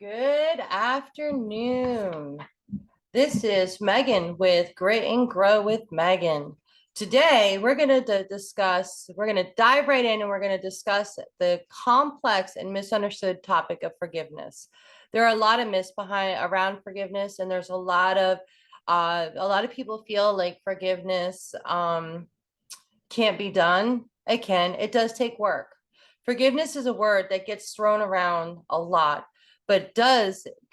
Good afternoon. This is Megan with Grit and Grow with Megan. Today, we're going to we're going to dive right in and we're going to discuss the complex and misunderstood topic of forgiveness. There are a lot of myths around forgiveness, and there's a lot of people feel like forgiveness can't be done. It can. It does take work. Forgiveness is a word that gets thrown around a lot, but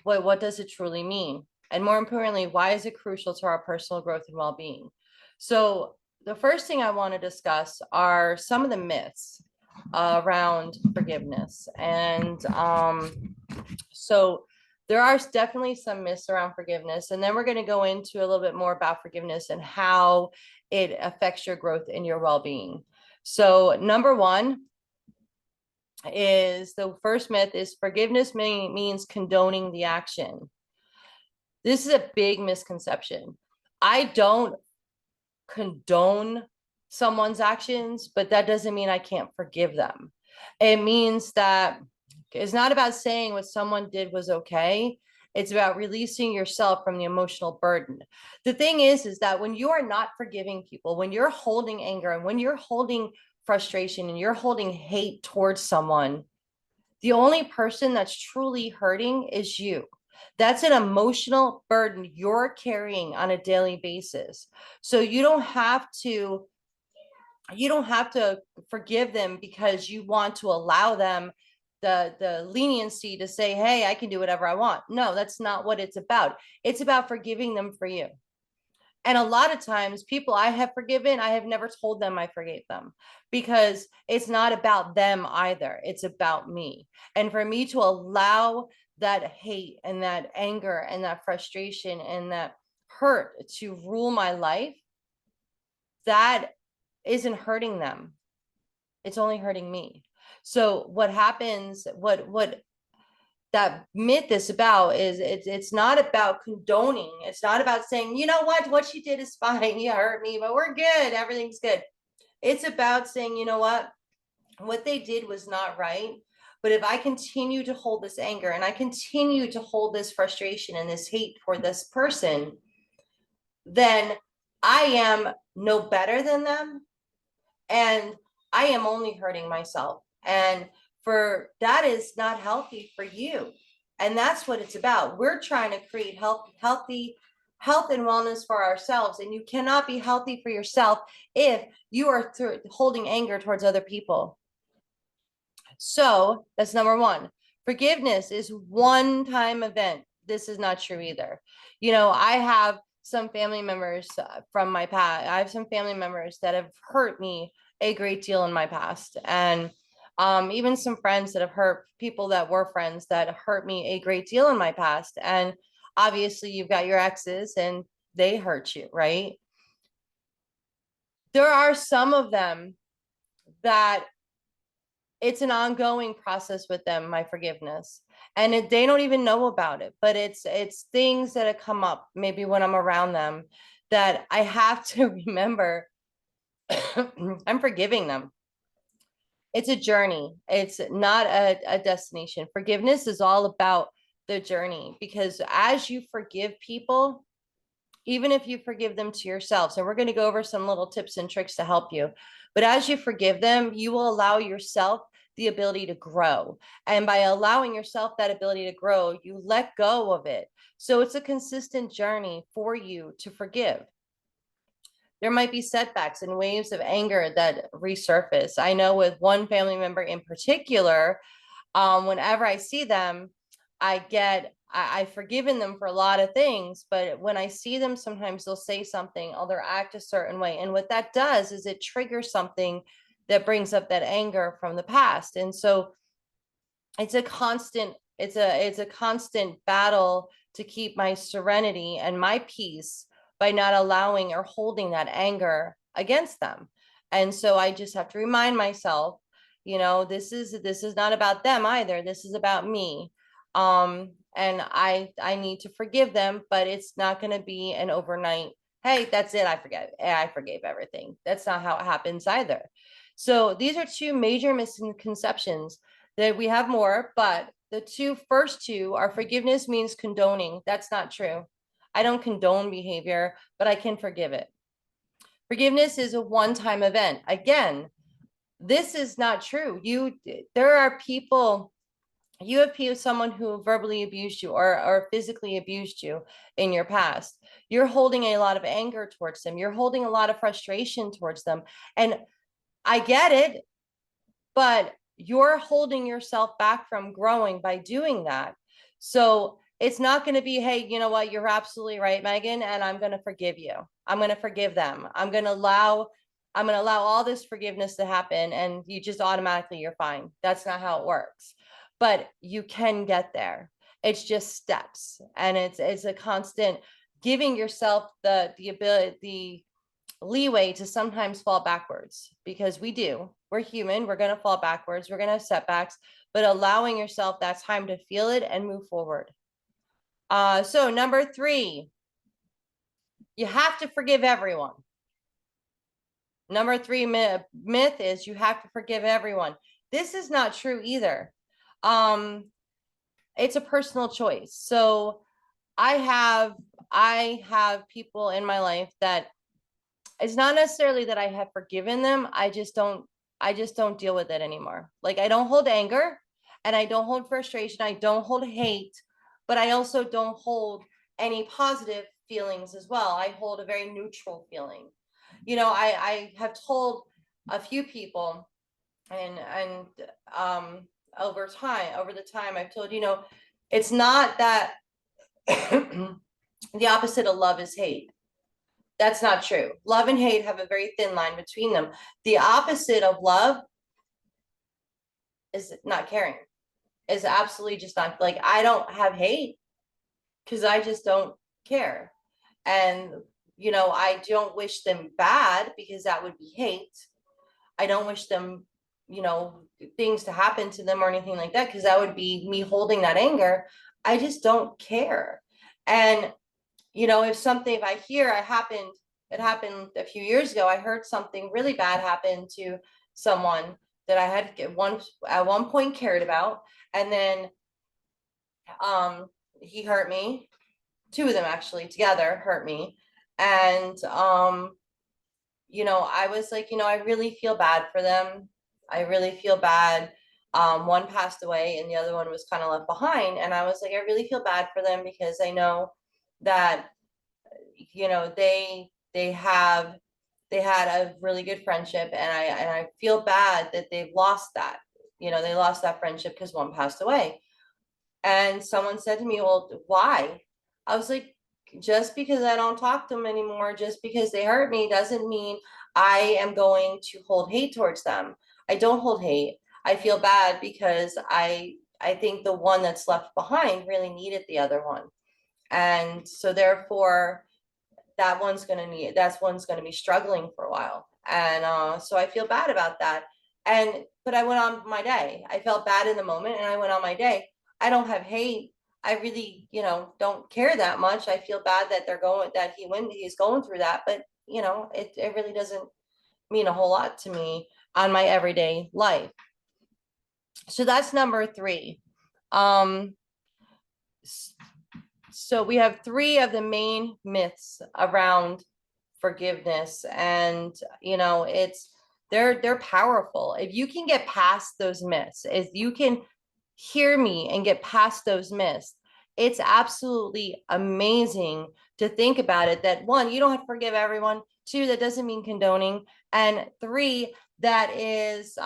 what does it truly mean? And more importantly, why is it crucial to our personal growth and well-being? So the first thing I want to discuss are some of the myths around forgiveness. And so there are definitely some myths around forgiveness. And then we're going to go into a little bit more about forgiveness and how it affects your growth and your well-being. So number one is the first myth is forgiveness means condoning the action. This is a big misconception. I don't condone someone's actions, but that doesn't mean I can't forgive them. It means that it's not about saying what someone did was okay. It's about releasing yourself from the emotional burden. The thing is that when you are not forgiving people, when you're holding anger and when you're holding frustration and you're holding hate towards someone, the only person that's truly hurting is you. That's an emotional burden you're carrying on a daily basis. So you don't have to forgive them because you want to allow them the leniency to say, hey, I can do whatever I want. No, that's not what it's about. It's about forgiving them for you. And a lot of times people I have forgiven, I have never told them I forgave them, because it's not about them either. It's about me. And for me to allow that hate and that anger and that frustration and that hurt to rule my life, that isn't hurting them. It's only hurting me. So what happens, what that myth is about is it's not about condoning. It's not about saying, you know what she did is fine. You hurt me, but we're good. Everything's good. It's about saying, you know what they did was not right. But if I continue to hold this anger and I continue to hold this frustration and this hate for this person, then I am no better than them. And I am only hurting myself. And for that is not healthy for you. And that's what it's about. We're trying to create health and wellness for ourselves. And you cannot be healthy for yourself if you are holding anger towards other people. So that's number one. Forgiveness is one-time event. This is not true either. I have some family members from my past. I have some family members that have hurt me a great deal in my past. And even some friends that have hurt people that were friends that hurt me a great deal in my past. And obviously you've got your exes and they hurt you, right? There are some of them that it's an ongoing process with them, my forgiveness. And they don't even know about it, but it's things that have come up maybe when I'm around them that I have to remember I'm forgiving them. It's a journey. It's not a destination. Forgiveness is all about the journey, because as you forgive people, even if you forgive them to yourselves, and we're going to go over some little tips and tricks to help you, but as you forgive them, you will allow yourself the ability to grow. And by allowing yourself that ability to grow, you let go of it. So it's a consistent journey for you to forgive. There might be setbacks and waves of anger that resurface. I know with one family member in particular, whenever I see them, I've forgiven them for a lot of things, but when I see them, sometimes they'll say something or they'll act a certain way. And what that does is it triggers something that brings up that anger from the past. And so it's a constant battle to keep my serenity and my peace by not allowing or holding that anger against them. And so I just have to remind myself, this is not about them either. This is about me. And I need to forgive them, but it's not going to be an overnight, hey, that's it, I forgave everything. That's not how it happens either. So these are two major misconceptions That we have more, but the first two are forgiveness means condoning. That's not true. I don't condone behavior, but I can forgive it. Forgiveness is a one-time event. Again, this is not true. There are people, you have someone who verbally abused you or physically abused you in your past. You're holding a lot of anger towards them. You're holding a lot of frustration towards them. And I get it, but you're holding yourself back from growing by doing that. So it's not going to be, hey, you know what? You're absolutely right, Megan, and I'm going to forgive you. I'm going to forgive them. I'm going to allow all this forgiveness to happen, and you just automatically, you're fine. That's not how it works. But you can get there. It's just steps, and it's a constant giving yourself the ability, the leeway to sometimes fall backwards, because we do. We're human. We're going to fall backwards. We're going to have setbacks, but allowing yourself that time to feel it and move forward. So number 3, you have to forgive everyone. Number 3 myth is you have to forgive everyone. This is not true either. It's a personal choice. So I have people in my life that it's not necessarily that I have forgiven them. I just don't deal with it anymore. Like, I don't hold anger, and I don't hold frustration. I don't hold hate, but I also don't hold any positive feelings as well. I hold a very neutral feeling. I have told a few people, and over the time I've told, it's not that the opposite of love is hate. That's not true. Love and hate have a very thin line between them. The opposite of love is not caring, is absolutely just not, like, I don't have hate because I just don't care. And, I don't wish them bad because that would be hate. I don't wish them, things to happen to them or anything like that, because that would be me holding that anger. I just don't care. And if I hear it happened a few years ago. I heard something really bad happen to someone that I had at one point cared about. And then he hurt me. 2 of them actually together hurt me. And I was like, I really feel bad for them. I really feel bad. One passed away and the other one was kind of left behind. And I was like, I really feel bad for them, because I know that they had a really good friendship, and I feel bad that they've lost that. They lost that friendship because one passed away. And someone said to me, well, why? I was like, just because I don't talk to them anymore, just because they hurt me, doesn't mean I am going to hold hate towards them. I don't hold hate. I feel bad because I think the one that's left behind really needed the other one. And so therefore, that one's going to be struggling for a while. And so I feel bad about that. But I went on my day. I felt bad in the moment and I went on my day. I don't have hate. I really, don't care that much. I feel bad that he's going through that, but it really doesn't mean a whole lot to me on my everyday life. So that's number 3. So we have 3 of the main myths around forgiveness, and they're powerful. If you can get past those myths, if you can hear me and get past those myths, it's absolutely amazing to think about it, that 1, you don't have to forgive everyone. 2, that doesn't mean condoning. And 3, that is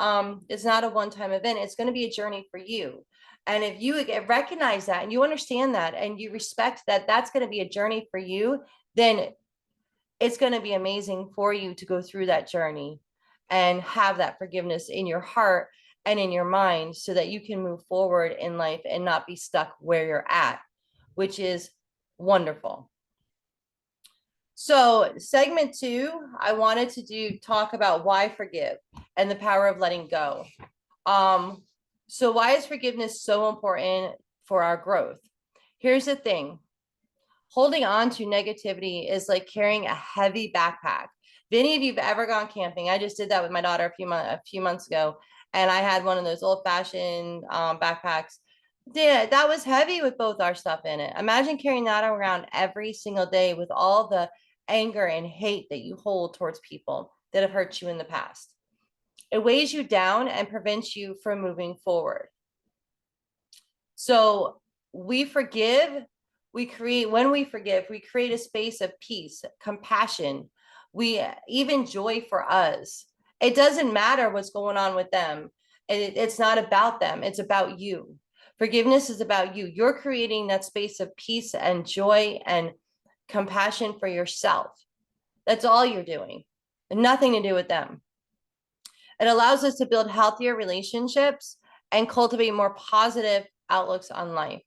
it's not a one-time event. It's going to be a journey for you. And if you recognize that and you understand that and you respect that that's going to be a journey for you, then it's going to be amazing for you to go through that journey and have that forgiveness in your heart and in your mind, so that you can move forward in life and not be stuck where you're at, which is wonderful. So segment 2, I wanted to talk about why forgive and the power of letting go. So why is forgiveness so important for our growth? Here's the thing. Holding on to negativity is like carrying a heavy backpack. If any of you have ever gone camping, I just did that with my daughter a few months ago. and I had one of those old-fashioned backpacks. Yeah, that was heavy with both our stuff in it. Imagine carrying that around every single day with all the anger and hate that you hold towards people that have hurt you in the past. It weighs you down and prevents you from moving forward. So we forgive, when we forgive, we create a space of peace, compassion, even joy for us. It doesn't matter what's going on with them. It's not about them. It's about you. Forgiveness is about you. You're creating that space of peace and joy and compassion for yourself. That's all you're doing. Nothing to do with them. It allows us to build healthier relationships and cultivate more positive outlooks on life.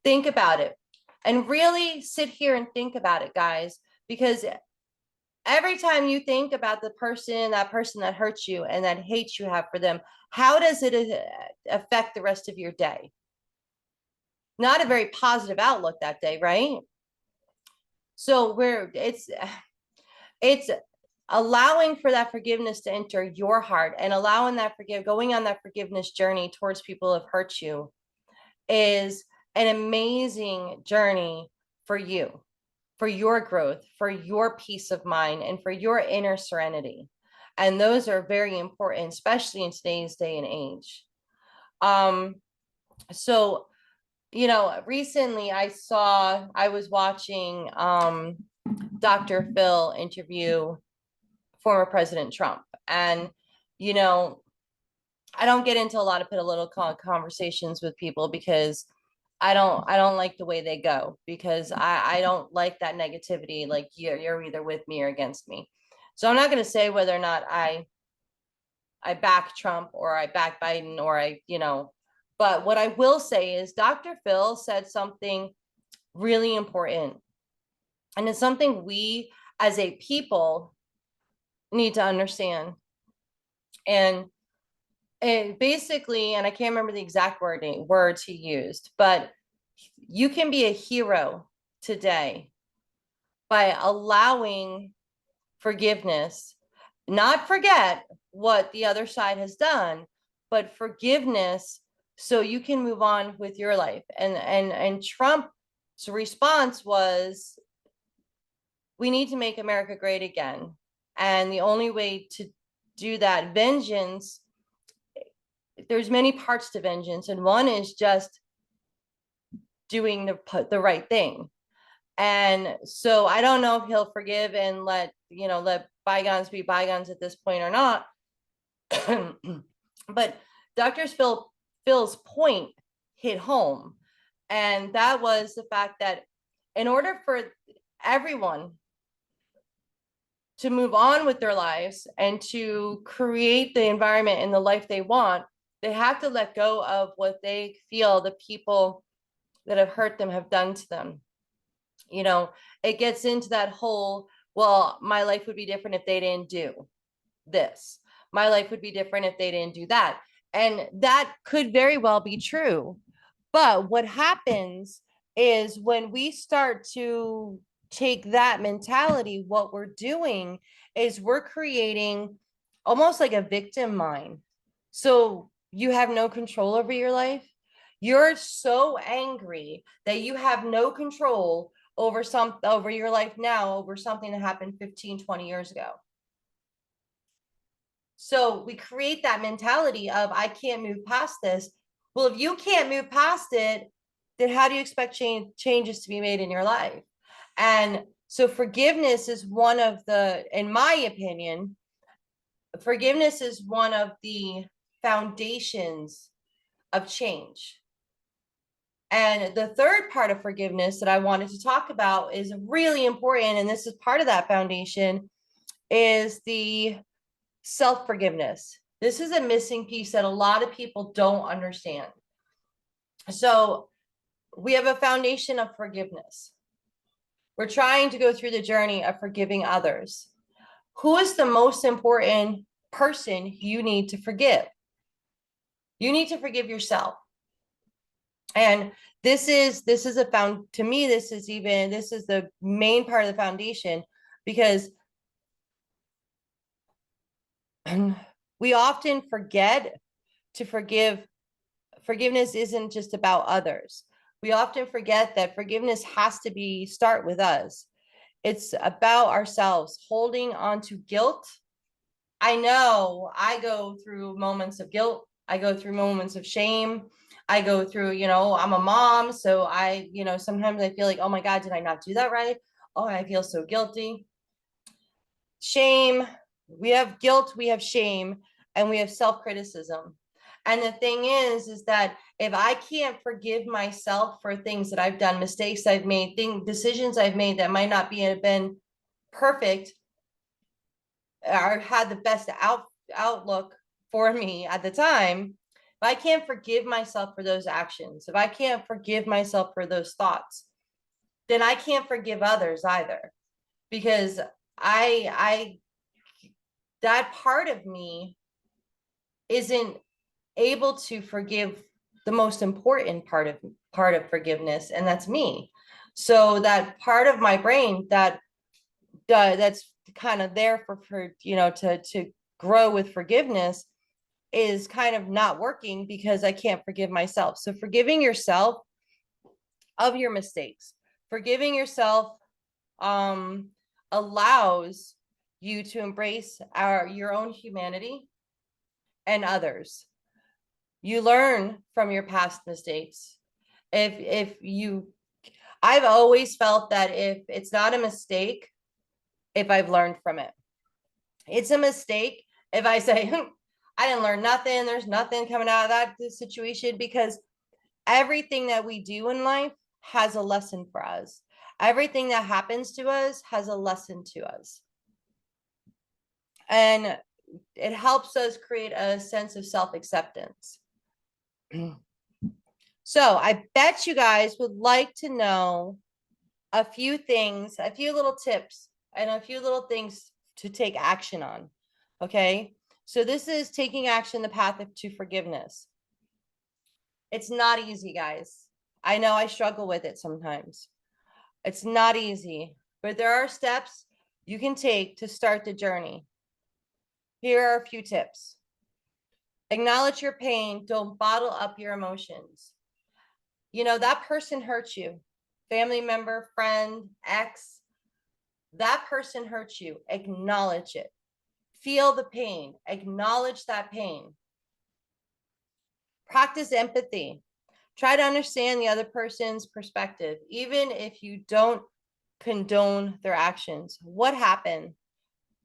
Think about it and really sit here and think about it, guys, because every time you think about that person that hurts you and that hate you have for them, how does it affect the rest of your day? Not a very positive outlook that day, right? So it's allowing for that forgiveness to enter your heart and allowing that going on that forgiveness journey towards people who have hurt you is an amazing journey for you, for your growth, for your peace of mind, and for your inner serenity. And those are very important, especially in today's day and age. So, recently I was watching Dr. Phil interview former President Trump. And, I don't get into a lot of political conversations with people because I don't like the way they go, because I don't like that negativity. Like you're either with me or against me. So I'm not going to say whether or not I back Trump or I back Biden or but what I will say is Dr. Phil said something really important. And it's something we as a people need to understand. And basically, and I can't remember the exact words he used, but you can be a hero today by allowing forgiveness, not forget what the other side has done, but forgiveness so you can move on with your life. And Trump's response was, we need to make America great again. And the only way to do that, vengeance, there's many parts to vengeance, and one is just doing the right thing. And so I don't know if he'll forgive and let bygones be bygones at this point or not. But Dr. Phil's point hit home, and that was the fact that in order for everyone to move on with their lives and to create the environment and the life they want, they have to let go of what they feel the people that have hurt them have done to them. It gets into that whole, well, my life would be different if they didn't do this. My life would be different if they didn't do that. And that could very well be true. But what happens is when we start to take that mentality, what we're doing is we're creating almost like a victim mind. So you have no control over your life. You're so angry that you have no control over your life now, over something that happened 15, 20 years ago. So we create that mentality of, I can't move past this. Well, if you can't move past it, then how do you expect changes to be made in your life? And so forgiveness is one of in my opinion, forgiveness is one of the foundations of change. And the third part of forgiveness that I wanted to talk about is really important, and this is part of that foundation, is the self-forgiveness. This is a missing piece that a lot of people don't understand. So we have a foundation of forgiveness. We're trying to go through the journey of forgiving others. Who is the most important person you need to forgive? You need to forgive yourself. And this is to me, this is the main part of the foundation, because we often forget to forgive. Forgiveness isn't just about others. We often forget that forgiveness has to start with us. It's about ourselves holding on to guilt. I know I go through moments of guilt. I go through moments of shame. I go through, I'm a mom. So sometimes I feel like, oh my God, did I not do that right? Oh, I feel so guilty. Shame. We have guilt, we have shame, and we have self-criticism. And the thing is that if I can't forgive myself for things that I've done, mistakes I've made, decisions I've made that might not have been perfect or had the best outlook for me at the time, if I can't forgive myself for those actions, if I can't forgive myself for those thoughts, then I can't forgive others either, because I that part of me isn't able to forgive the most important part of forgiveness, and that's me. So that part of my brain that's kind of there for to grow with forgiveness is kind of not working because I can't forgive myself. So forgiving yourself of your mistakes, forgiving yourself allows you to embrace your own humanity and others. You learn from your past mistakes. I've always felt that if it's not a mistake, if I've learned from it. It's a mistake if I say, I didn't learn nothing, there's nothing coming out of that situation, because everything that we do in life has a lesson for us. Everything that happens to us has a lesson to us. And it helps us create a sense of self-acceptance. So I bet you guys would like to know a few things, a few little tips, and a few little things to take action on. Okay. So this is taking action, the path to forgiveness. It's not easy, guys. I know I struggle with it sometimes. It's not easy, but there are steps you can take to start the journey. Here are a few tips. Acknowledge your pain. Don't bottle up your emotions. That person hurt you. Family member, friend, ex. That person hurt you. Acknowledge it. Feel the pain. Acknowledge that pain. Practice empathy. Try to understand the other person's perspective, even if you don't condone their actions. What happened?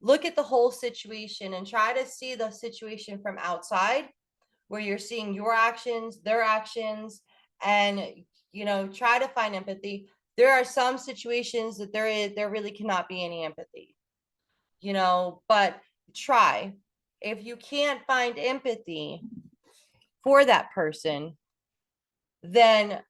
Look at the whole situation and try to see the situation from outside, where you're seeing your actions, their actions, and try to find empathy. There are some situations that there really cannot be any empathy, but try. If you can't find empathy for that person, then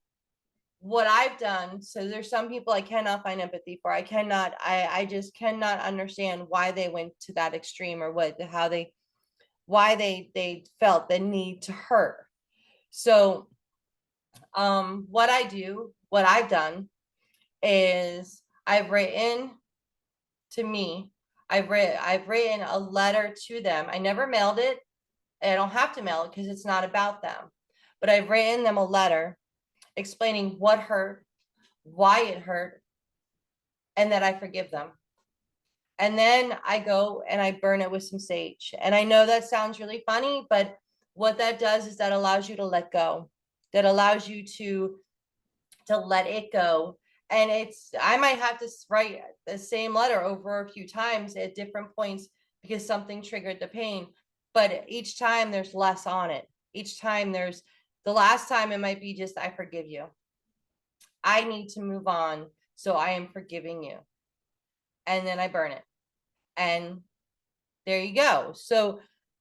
what I've done, so there's some people I cannot find empathy for. I just cannot understand why they went to that extreme, or why they felt the need to hurt. So what I've done is I've written a letter to them. I never mailed it. I don't have to mail it because it's not about them. But I've written them a letter explaining what hurt, why it hurt, and that I forgive them. And then I go and I burn it with some sage. And I know that sounds really funny, but what that does is that allows you to let go. That allows you to let it go. And I might have to write the same letter over a few times at different points because something triggered the pain. But each time there's less on it. Each time the last time it might be just, I forgive you. I need to move on. So I am forgiving you. And then I burn it. And there you go. So,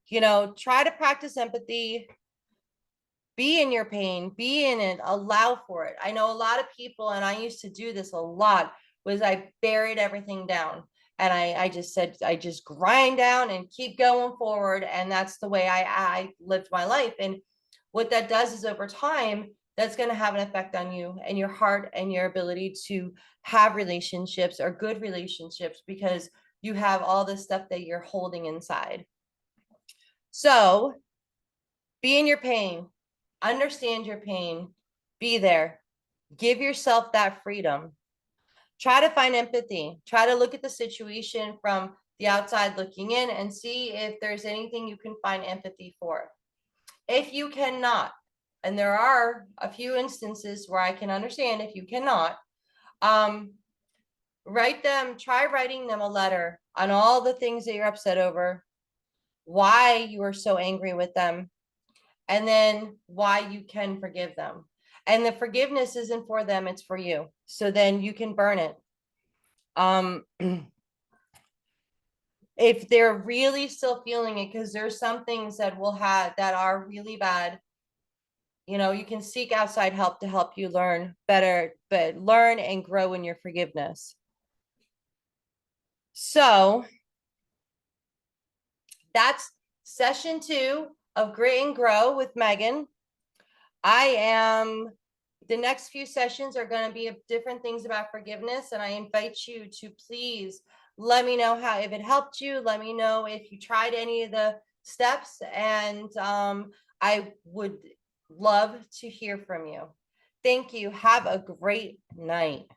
try to practice empathy. Be in your pain, be in it, allow for it. I know a lot of people, and I used to do this a lot, was I buried everything down. And I just said, I just grind down and keep going forward. And that's the way I lived my life. And what that does is over time, that's going to have an effect on you and your heart and your ability to have relationships or good relationships, because you have all this stuff that you're holding inside. So Be in your pain, understand your pain, be there, give yourself that freedom. Try to find empathy, try to look at the situation from the outside looking in and see if there's anything you can find empathy for. If you cannot, and there are a few instances where I can understand if you cannot, try writing them a letter on all the things that you're upset over, why you are so angry with them, and then why you can forgive them. And the forgiveness isn't for them, it's for you. So then you can burn it. If they're really still feeling it, because there's some things that will have that are really bad, you can seek outside help to help you learn better, but learn and grow in your forgiveness. So that's session 2 of Grit and Grow with Megan. The next few sessions are going to be different things about forgiveness, and I invite you to please let me know if it helped you. Let me know if you tried any of the steps, and I would love to hear from you. Thank you. Have a great night.